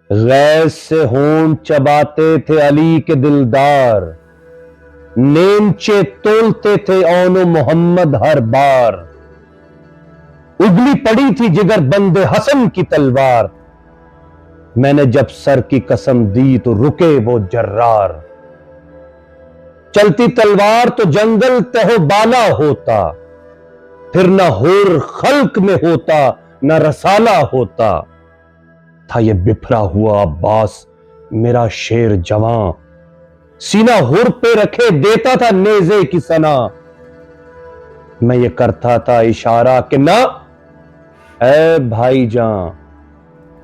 غیظ سے ہونٹ چباتے تھے علی کے دلدار، نیمچے تولتے تھے اون و محمد ہر بار، اگلی پڑی تھی جگر بند حسن کی تلوار، میں نے جب سر کی قسم دی تو رکے وہ جرار، چلتی تلوار تو جنگل تہو بالا ہوتا، پھر نہ ہور خلق میں ہوتا نہ رسالہ ہوتا، تھا یہ بپھرا ہوا عباس میرا شیر جواں، سینہ ہور پہ رکھے دیتا تھا نیزے کی سنا، میں یہ کرتا تھا اشارہ کہ نہ اے بھائی جان،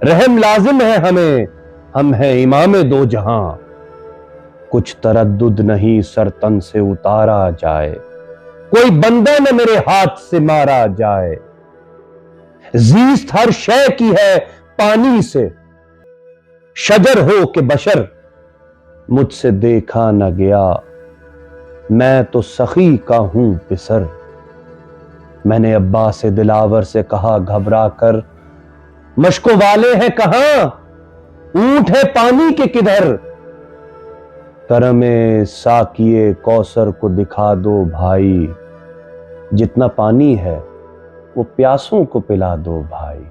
رحم لازم ہے ہمیں، ہم ہیں امام دو جہاں، کچھ تردد نہیں سر تن سے اتارا جائے، کوئی بندہ نہ میرے ہاتھ سے مارا جائے، زیست ہر شے کی ہے پانی سے، شجر ہو کہ بشر مجھ سے دیکھا نہ گیا، میں تو سخی کا ہوں پسر، میں نے عباس دلاور سے کہا گھبرا کر، مشکوں والے ہیں کہاں، اونٹ ہے پانی کے کدھر، کرم ساقیے کوثر کو دکھا دو بھائی، جتنا پانی ہے وہ پیاسوں کو پلا دو بھائی۔